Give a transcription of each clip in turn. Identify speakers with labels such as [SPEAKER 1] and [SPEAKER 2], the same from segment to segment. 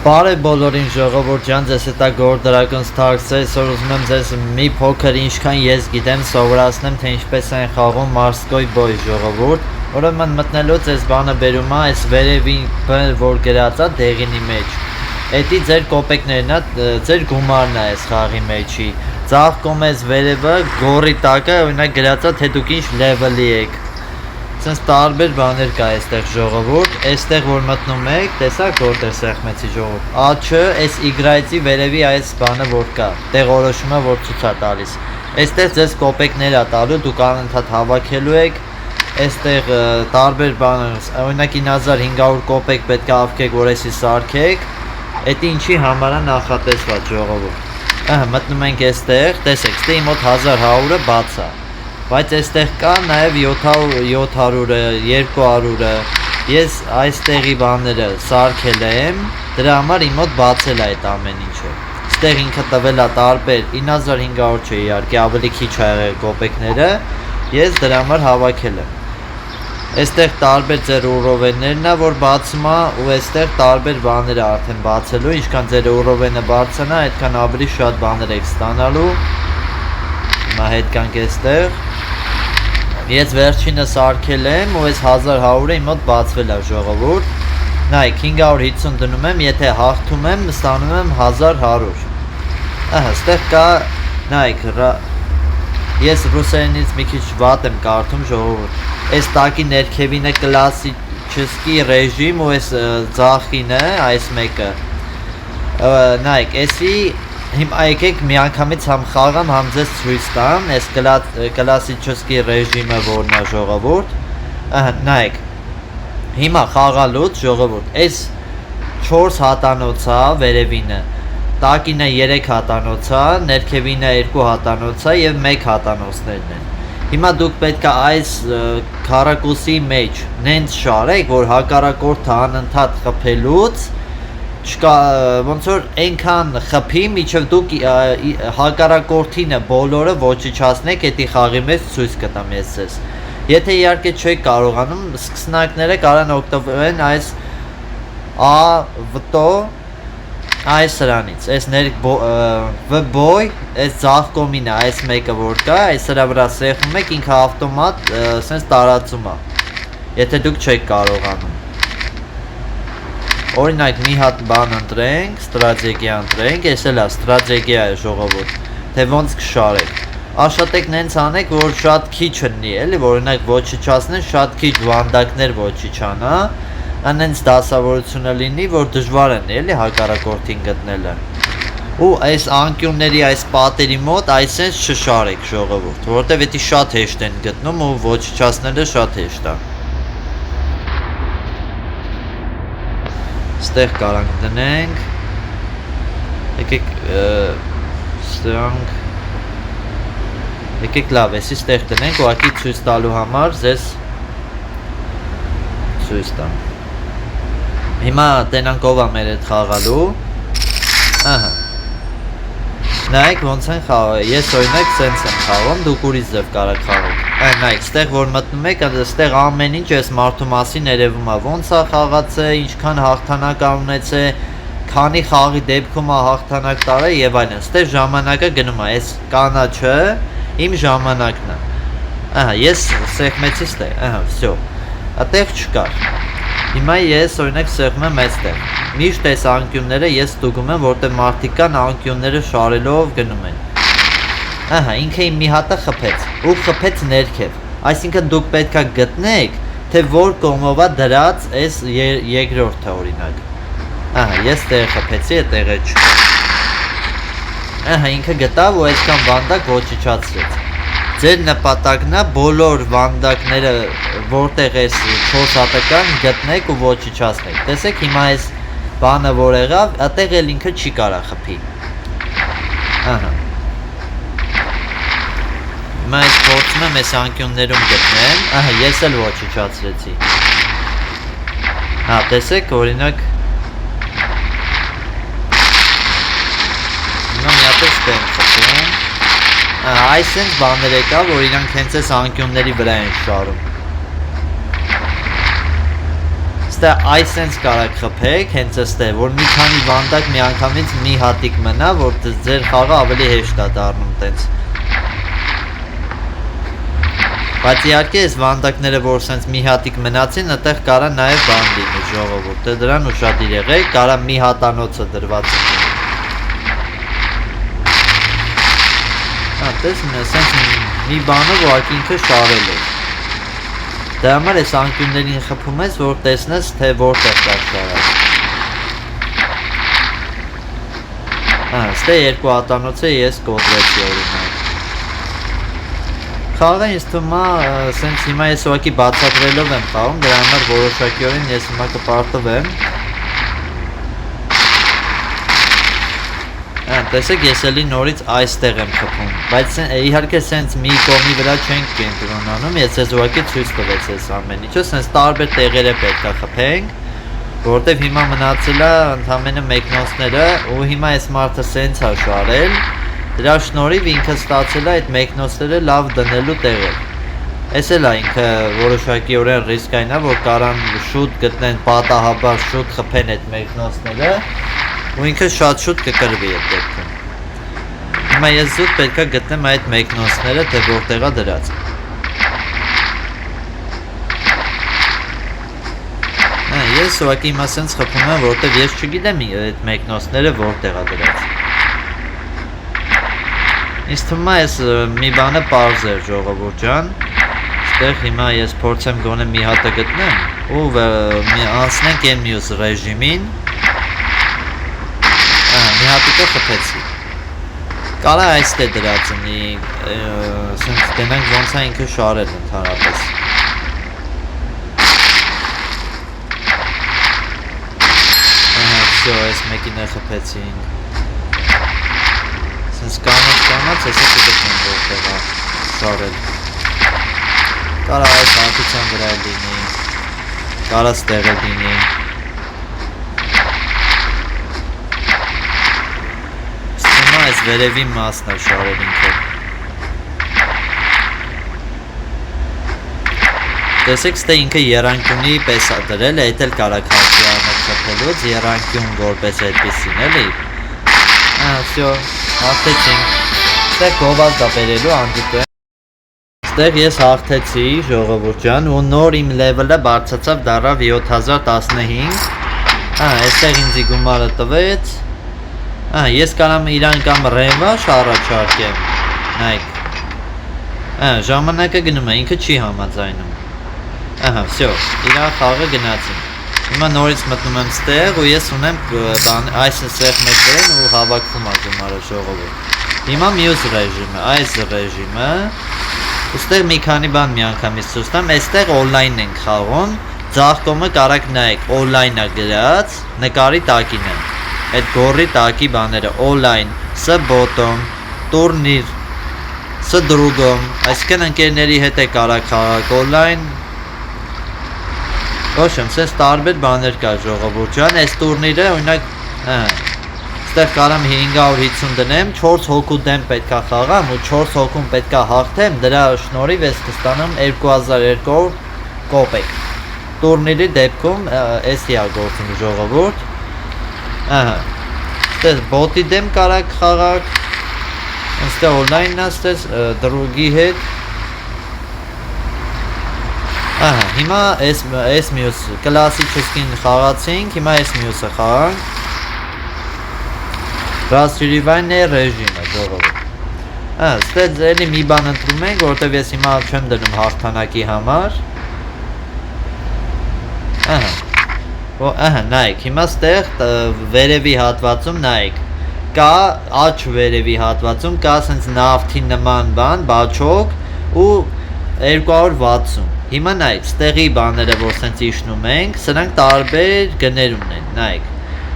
[SPEAKER 1] Բարև բոլորին ժողովուրդ ջան, ձեզ հետ է Գոր Դրագոն Stars, այսօր ուզում եմ ձեզ մի փոքր ինչքան ես գիտեմ սովորացնեմ, թե ինչպես են խաղում Morskoy Boy ժողովուրդ։ Ուրեմն մտնելուց այս բանը բերում է այս վերևին, որ գրած է դեղինի մեջ։ Էդի ձեր կոպեկներն է, ձեր գումարն է այս խաղի մեջի։ Ծաղկում ես վերևը, գորի տակը, օրինակ գրած է, թե դուք ինչ լեվելի եք։ Սենց տարբեր բաներ կա այստեղ ժողովուրդ, այստեղ որ մտնում եք, տեսակ որտեղ սեղմեցի ժողովուրդ, Ա-ը, այս Y-ի վերևի այս բանը որ կա, տեղորոշումը որ ցույց է տալիս, այստեղ ձեզ կոպեկներ է տալու, դուք անընդհատ հավաքելու եք, այստեղ տարբեր բաներ, օրինակ 9500 կոպեկ պետք է ավկեք, որ էսի սարքեք, էդի ինչի համար է նախատեսված ժողովուրդ, մտնում ենք այստեղ, տեսեք, ստե իմ մոտ 1100-ը բաց է, բայց այստեղ կա նաև 700-ը, 200-ը, ես այստեղի բաները սարքել եմ, դրա համար իմ մոտ բացել է այդ ամեն ինչը, այստեղ ինքը տվել է տարբեր, 9500 չէ իհարկե, ավելի քիչ է եղել կոպեկները, ես դրա համար հավաքել եմ, այստեղ տարբեր ձեր ուռովեններն է, որ բացում է, ու այստեղ տարբեր բաներ է արդեն բացելու, ինչքան ձեր ուռովենը բարձրանա, այդքան ավելի շատ բաներ եք ստանալու, հիմա հետ կանք այստեղ, Ես վերջինը սարքել եմ ու այս 1100-ը իմ մոտ բացվել է ժողովուրդ, նայք 550 դնում եմ, եթե հաղթում եմ, ստանում եմ 1100, ստեղ կա, նայք, ես ռուսերենից մի քիչ վատ եմ կարդում ժողովուրդ, այս տակի ներքևինը կլասիչեսկի ռեժիմ ու այս ձախինը, այս մեկը, նայք, էսի Հիմա եկեք միանգամից համ խաղամ, համ ձեզ ցույց տամ, այս կլասիչեսկի ռեժիմը որն է ժողովուրդ, նայեք, հիմա խաղալուց ժողովուրդ, այս 4 հատանոց է վերևինը, տակինը 3 հատանոց է, ներքևինը 2 հատանոց է և 1 հատանոցներն են, հիմա դուք պետք է այս քառակուսի մեջ նենց շարեք, որ հակառակորդը անընդհատ խփելուց չկա ոնց որ այնքան խփի, միջև դուք հակառակորդինը բոլորը ոչնչացնեք, էդի խաղի մեջ ցույց կտամ ես ձեզ։ Եթե իհարկե չեք կարողանում, սկսնակները կարան օգտվեն այս A-վտո այս սրանից, այս V-boy, այս ձախ կոմինը, այս մեկը որ կա, այս սրա վրա սեղմում եք, ինքը ավտոմատ սենց տարածում է, եթե դուք չեք կարողանում։ Օրինակ մի հատ բան ընտրենք, ստրատեգիա ընտրենք, ես էլ է ստրատեգիա է ժողովուրդ, թե ոնց կշարեք, աշատեք նենց անեք, որ շատ քիչ ըննի, էլի, որ օրինակ ոչնչացնեն, շատ քիչ վանդակներ ոչնչանա, անենց դասավորությունը լինի, որ դժվար են, էլի, հակառակորդին գտնելը, ու այս անկյունների այս պատերի մոտ այսենց չշարեք ժողովուրդ, որովհետև էդի շատ հեշտ են գտնում ու ոչնչացնելը շատ հեշտ է։ Ստեղ կարանք դնենք, եկեք ստրանք, եկեք լավ, եսի ստեղ դնենք, ուղղակի ցույց տալու համար ձեզ ցույց տամ։ Հիմա տենանք ով է մեր հետ խաղալու, նայեք ոնց են խաղում, ես օրինակ սենց եմ խաղում, դուք ուրիշ ձև կարաք խաղում, նայեք, ստեղ որ մտնում եք, ստեղ ամեն ինչ ես մարդու մասին երևում է, ոնց է խաղացե, ինչքան հաղթանակ ունեցե, քանի խաղի դեպքում է հաղթանակ տարել եւ այլն, ստեղ ժամանակը գնում է, այս կանաչը իմ ժամանակն է, ես սեղմեցի ստեղ, վсё, այդտեղ չկար, հիմա ես օրինակ սեղմում եմ այստեղ, միշտ այս անկյունները ես ստուգում եմ, որտեղ մարդիկ կան անկյունները շարելով գնում են, ինքը իմ մի հատը խփեց, ու խփեց ներքև, այսինքն դուք պետք է գտնեք, թե որ կողմով է դրած այս երկրորդը օրինակ, ես տեղ խփեցի, այդտեղը չէ, ինքը գտավ ու այսքան վանդակ ոչնչացրեց, ձեր նպատակն է բոլոր վանդակները, որտեղ այս 4 հատը կան, գտնեք ու ոչնչացնեք, տեսեք հիմա այս բանը որ եղավ, այդտեղ էլ ինքը չի կարա խփի, Հիմա ես փորձում եմ այս անկյուններում գտնեմ, ես էլ ոչնչացրեցի, տեսեք օրինակ, հիմա մի հատ էս տեմ խփում, այսենց բաներ եկա, որ իրանք հենց այս անկյունների վրա են շարում, Ստե այսենց կարակ խփեք, հենց այստեղ, որ մի քանի վանդակ միանգամից մի հատիկ մնա, որ ձեր խաղը ավելի հեշտ է դառնում տենց։ Բայց իհարկե այս վանդակները, որ սենց մի հատիկ մնացին, այդտեղ կարա նաև բան լինի ժողովուրդ, դե դրան ուշադիր եղեք, կարա մի հատանոցը դրված լինի։ Տես սենց մի բանը, որ ինքը շարել է։ Դե համար այս անկյուններին խփում ես, որ տեսնես, թե որտեղ կա շարած։ Ստե երկու հատանոցը ես կոտրեցի օրինակ։ Խաղը ինձ թվում է, սենց հիմա ես ուղղակի բացատրելով եմ խաղում, դրա համար որոշակիորեն ես հիմա կպարտվեմ։ Տեսեք, ես էլի նորից այստեղ եմ խփում, բայց իհարկե սենց մի կողմի վրա չենք կենտրոնանում, ես ես ուղղակի ցույց տվեց այս ամեն ինչը, սենց տարբեր տեղերը պետք է խփենք, որտեվ հիմա մնացել է ընդամենը մեկնոցները, ու հիմա այս մարդը սենց է շարել։ Դրա շնորհիվ ինքը ստացել է այդ մեկնոցները լավ դնելու տեղեր։ Էս էլ է ինքը որոշակիորեն ռիսկային է, որ կարան շուտ գտնեն պատահաբար շուտ խփեն այդ մեկնոցները, ու ինքը շատ շուտ կկրվի այդ դեպքում։ Հիմա ես զուտ պետք է գտնեմ այդ մեկնոցները, թե որտեղ է դրած։ Ես ուղղակի հիմա սենց խփում եմ, որտեվ ես չգիտեմ այդ մեկնոցները որտեղ է դրած։ Ինձ թվում է ես մի բանը պարզ էր ժողովուրդ ջան, ստեղ հիմա ես փորձեմ գոնե մի հատը գտնեմ ու անցնենք այն մյուս ռեժիմին, մի հատիկը խփեցի, կարա այստեղ դրած ունի, սենց դենանք ոնց է ինքը շարել ընդհանրապես, վсё, այս մեկին է խփեցին, Կանաց, ես է կգտնեմ որտեղ է շարել, կարա այս անկության վրա լինի, կարա ստեղ է լինի, ստիմա այս վերևի մասն է շարել ինքը, տեսեք ստե ինքը երանկյունի պես է դրել, այդ էլ կարա քաշի արմատ խփելուց, երանկյուն որպես այդպիսին էլի, վсё, հաղթեցինք, ստեղ գովազ դա բերելու անդուտը, ստեղ ես հաղթեցի ժողովուրդ ջան ու նոր իմ լևելը բարձացավ դարավ 7015, այստեղ ինձի գումարը տվեց, ես կարամ իրան կամ ռեվաշ առաջարկեմ, նայք, ժամանակը գնում է, ինքը չի համաձայնում, վсё, իրան խաղը գնացին, հիմա նորից մտնում եմ ստեղ ու ես ունեմ այս սեղ մեկ վերեն ու հավակվում է գումարը ժողովուրդ, հիմա մյուս ռեժիմը, այս ռեժիմը, ուստեղ մի քանի բան միանգամից ցույց տամ, այստեղ օնլայն ենք խաղում, ձախ կողմը կարաք նայեք, օնլայն է գրած, նկարի տակին է, այդ գորի տակի բաները, օնլայն, ս բոտոմ, տուրնիր, ս դրուգոմ, այսինքն ընկերների հետ է կարաք խաղաք օնլայն, ոչմ, սենց տարբեր բաներ կա ժողովուրդ ջան, այս տուրնիրը օրինակ, ստեղ կարամ 550 դնեմ, 4 հոգու դեմ պետքա խաղամ ու 4 հոգուն պետքա հաղթեմ, դրա շնորհիվ ես կստանամ 2200 կոպեկ, տուրնիրի դեպքում էսի է գործում ժողովուրդ, ստեղ բոտի դեմ կարաք խաղաք, ստեղ օնլայնն է, ստեղ դրուգի հետ, հիմա այս մյուս կլասիչեսկին խաղացինք, հիմա այս մյուսը խաղանք, ռասյուրիվայնն է ռեժիմը ժողովուրդ, ստեղ էլի մի բան ընտրում ենք, որտև ես հիմա չեմ դնում հաղթանակի համար, նայեք, հիմա ստեղ վերևի հատվածում նայեք, կա աչ վերևի հատվածում, կա սենց նավթի նման բան, բաչոկ ու 260, հիմա նայեք, ստեղի բաները, որ սենց իշնում ենք, սրանք տարբեր գներ ունեն, նայեք,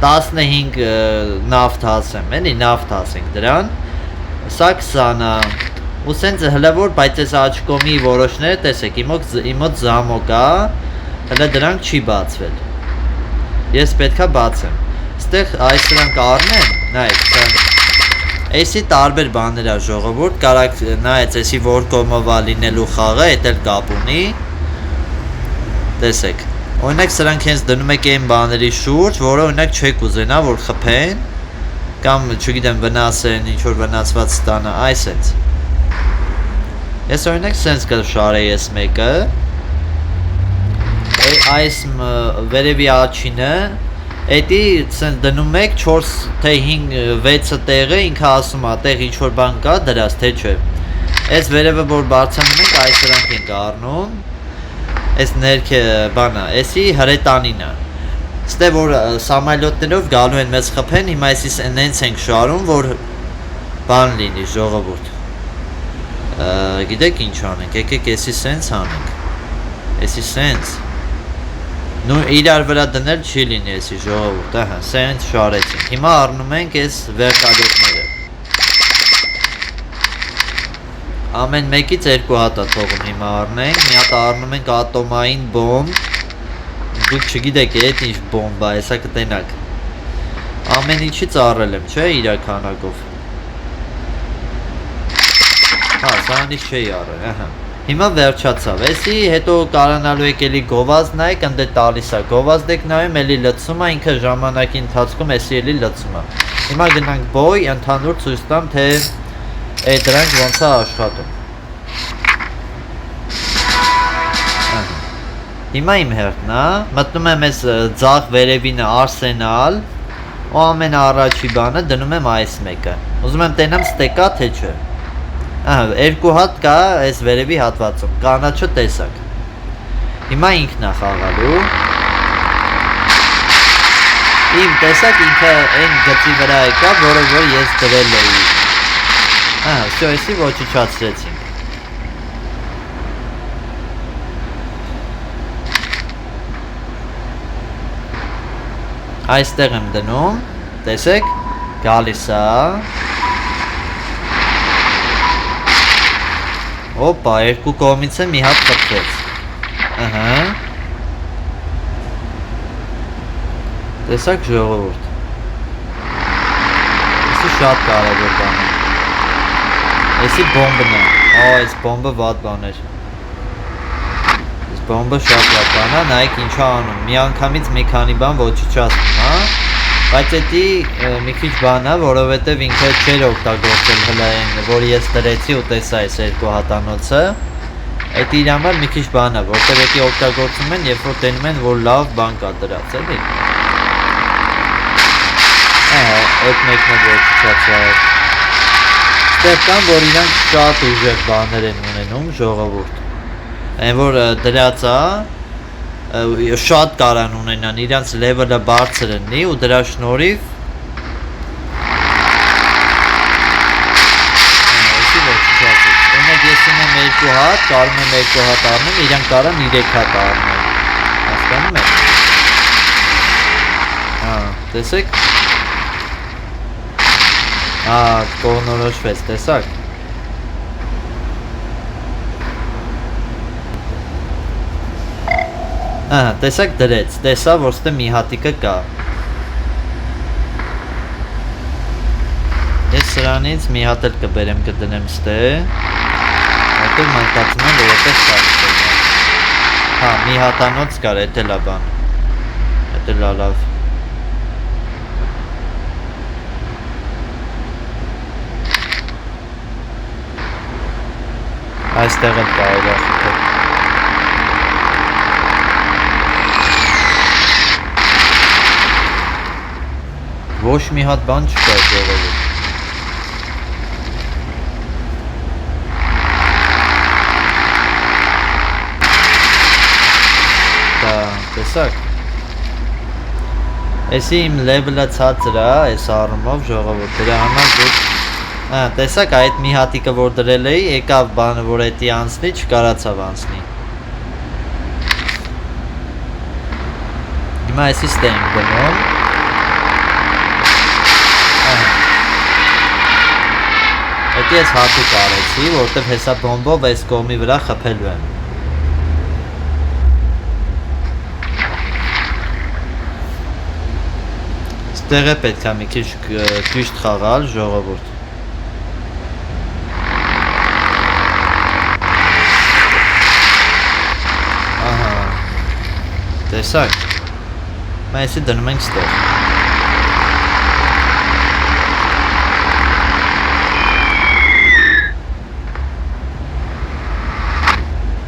[SPEAKER 1] 15 նավթ հասեմ, էլի նավթ հասենք դրան, սա 20, ու սենց հլավոր, բայց այս աչ կողմի որոշները, տեսեք, իմոտ զամոկ է, հլը դրանք չի բացվել, ես պետքա բացեմ, ստեղ այս սրանք առնեմ, նայեք, Էսի տարբեր բաներ է ժողովուրդ, կարաք նայեց էսի որ կողմով է լինելու խաղը, էդ էլ կապ ունի, տեսեք, Օրինակ սրանք հենց դնում եք այն բաների շուրջ, որը օրինակ չեք ուզենա որ խփեն կամ չգիտեմ վնասեն, ինչ որ վնասված ստանա, այս էց։ Ես օրինակ սենց կշարեի ես մեկը։ Այս վերևի աչինը, էդի սենց դնում եք 4 թե 5 6 տեղը ինքը ասում է, տեղ ինչ որ բան կա դրած թե չէ։ Այս վերևը որ բարձրանում ենք, այս սրանք ենք առնում։ Այս ներքը բանա, էսի հրետանինը։ Ստե որ սամալյոտներով գալու են մեզ խփեն, հիմա էսիս նենց ենք շարում, որ բան լինի ժողովուրդ։ Գիտեք ինչ անենք, եկեք էսի սենց անենք։ Էսի սենց։ Նու իրար վրա դնել չի լինի էսի ժողովուրդ, ահա, սենց շարեցինք։ Հիմա առնում ենք այս վերկալյոտները։ Ամեն մեկից 2 հատ է թողում հիմա առնենք, մի հատ առնում ենք ատոմային բոմբ։ Դուք չգիտեք էդ ինչ բոմբ է, հեսա կտենակ։ Ամեն ինչից առել եմ, չէ, իր քանակով։ Հա, սրանից չի առել, ահա։ Հիմա վերջացավ, էսի հետո կարանալու եք էլի գովազդ նայեք, ընդ է տալիս է, գովազդ եք նայում, էլի լցում է, ինքը ժամանակի ընթացքում էսի էլի լցում է։ Հիմա գնանք բոյ, ընդհանուր ցույց տամ, թե դրանք ոնց է աշխատում։ Հիմա իմ հերթն է, մտնում եմ այս ձախ վերևինը Arsenal, ու ամենաառաջի բանը դնում եմ այս մեկը։ Ուզում եմ տենամ ստեկա թե չէ։ Ահա, 2 հատ կա այս վերևի հատվածում, կանաչը տեսակ։ Հիմա ինքն է խաղալու։ Իմ տեսակ ինքը այն գծի վրա եկավ, որը որ ես դրել էի։ Ահա, всё, էսի ոչնչացրեցինք։ Այստեղ եմ դնում, տեսեք, գալիս է։ Օպա, 2 կողմից է մի հատ խփվեց։ Ահա։ Տեսակ ժողովուրդ։ Էսի շատ կարևոր բան է։ Էսի բոմբն է։ Այս բոմբը վատ բան էր։ Այս բոմբը շատ վատ բան է, նայեք ինչ է անում։ Մի անգամից մի քանի բան ոչնչացնում, հա։ Բայց էդի մի քիչ բան է, որովհետև ինքը չէր օգտագործել հլա այն, որ ես դրեցի ու տեսա այս 2 հատանոցը։ Էդի իր համար մի քիչ բան է, որտեղ էդի օգտագործում են, երբ որ տենում են, որ լավ բան կա դրած, էլի։ Ահա, այդ մեկն է ոչնչացավ։ Ստեղ կան, որ իրանք շատ ուժեղ բաներ են ունենում, ժողովուրդ։ Այն որ դրած է, շատ կարան ունենան, իրանց լևելը բարձր լինի ու դրա շնորհիվ Օրինակ ես ունեմ 2 հատ, կարում եմ 2 հատ առնեմ, իրանք կարան 3 հատ առնեն, հասկանում եք։ Հա, տեսեք։ Հա, կողնորոշվեց, տեսակ։ Ահա, տեսակ դրեց, տեսա, որ ստե մի հատիկը կա։ Ես սրանից մի հատ էլ կբերեմ կդնեմ ստե։ Հետո մտածում եմ, որ այդպես կարծել է։ Հա, մի հատանոց կար, էդ էլ է բան։ Էդ էլ է լավ։ Այստեղ էլ կարելի է խփել։ Ոչ մի հատ բան չկա ժողովուրդ։ Դա, տեսակ։ Էսի իմ լևելը ցածր է, այս առումով ժողովուրդ, դրա համար դուք տեսակ այդ մի հատիկը որ դրել էի, եկավ բանը որ էդի անցնի, չկարացավ անցնի։ Հիմա էսի ստե ենք դնում։ Էդի ես հատուկ արեցի, որտև հեսա բոմբով այս կողմի վրա խփելու եմ։ Ստեղ է պետք է մի քիչ ճիշտ խաղալ, ժողովուրդ։ Ահա։ Տեսակ։ Մայիսի դնում ենք ստեղ։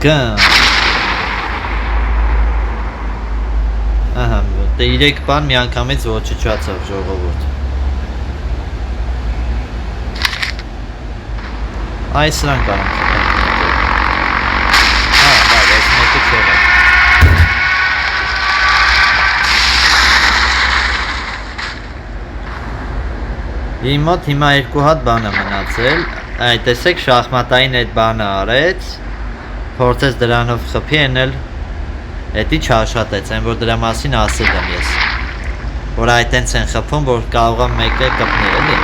[SPEAKER 1] Գան։ Ահա, դե 3 բան միանգամից ոչնչացավ ժողովուրդ։ Այս սրան կարանք։ Լավ, այս մեկը չեղավ։ Իմ մոտ հիմա 2 հատ բան է մնացել, այդ տեսեք շախմատային այդ բանը արեց, փորձեց դրանով խփի էնել, էդի չաշխատեց, այն որ դրա մասին ասել եմ ես, որ այդ այնց են խփում, որ կարող եմ մեկը կպնի, էլի,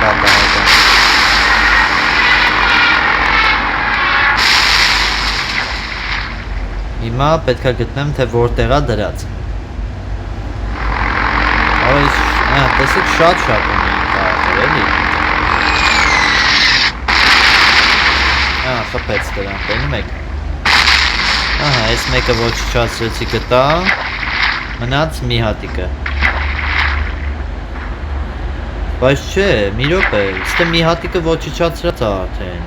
[SPEAKER 1] պատահական։ Հիմա պետք է գտնեմ, թե որտեղ է դրած։ Տեսեք շատ ունի կարողեր, էլի։ Խփեց դրան, տենում եք։ Ահա, այս մեկը ոչնչացրեցի գտա, մնաց մի հատիկը։ Բայց չէ, մի րոպե, ստե մի հատիկը ոչնչացրած է արդեն։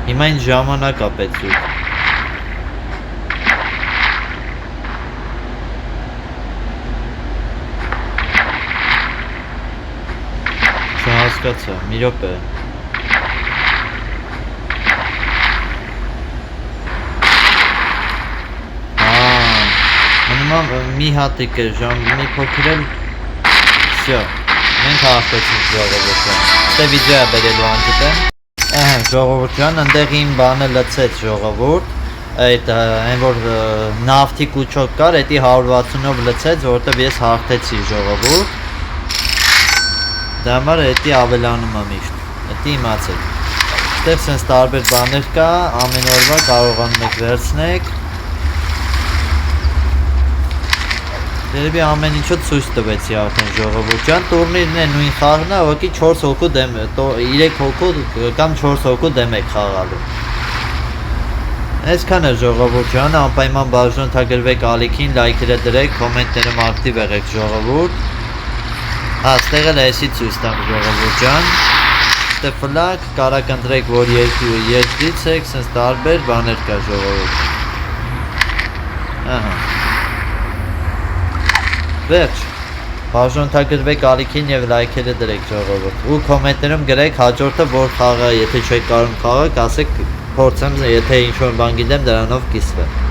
[SPEAKER 1] Հիմա այն ժամանակ է պետք։ Չհասկացա, մի րոպե։ Մի հատիկ է մի փոքր էլ Всё, մենք հաղթեցինք ժողովուրդը։ Ստե վիդեո է բերելու անջիպ է։ Ահա, ժողովուրդ ջան, ընդեղ իմ բանը լցեց ժողովուրդ։ Այդ այն որ նավթիկ ու չոք կար, էդի 160-ով լցեց, որովհետև ես հաղթեցի ժողովուրդ։ Դա համար էդի ավելանում է միշտ։ Էդի իմացեք։ Ստեղ սենց տարբեր բաներ կա, ամեն օրվա կարողանում եք վերցնեք։ Երևի ամեն ինչը ցույց տվեցի արդեն ժողովուրդ ջան, տուրնիրն է նույն խաղն է, ուղղակի 4 հոգու դեմ 3 հոգու կամ 4 հոգու դեմ եք խաղալու։ Այսքան է ժողովուրդ ջան, անպայման բաժանորդագրվեք ալիքին, լայքերը դրեք, կոմենտներում ակտիվ եղեք ժողովուրդ։ Այստեղ էլ էսի ցույց տամ ժողովուրդ ջան։ Ստե ֆլագ, կարակ ընտրեք, որ երկրից եք, սենց տարբեր բաներ կա ժողովուրդ։ Ահա։ Վերջ, բաժանորդագրվեք ալիքին և լայքերը դրեք ժողովուրդ ու կոմենտներում գրեք հաջորդը որ խաղը, եթե չեք կարող խաղակ, ասեք փորձեմ, եթե ինչ-որ բան գիտեմ դրանով կիսվեմ։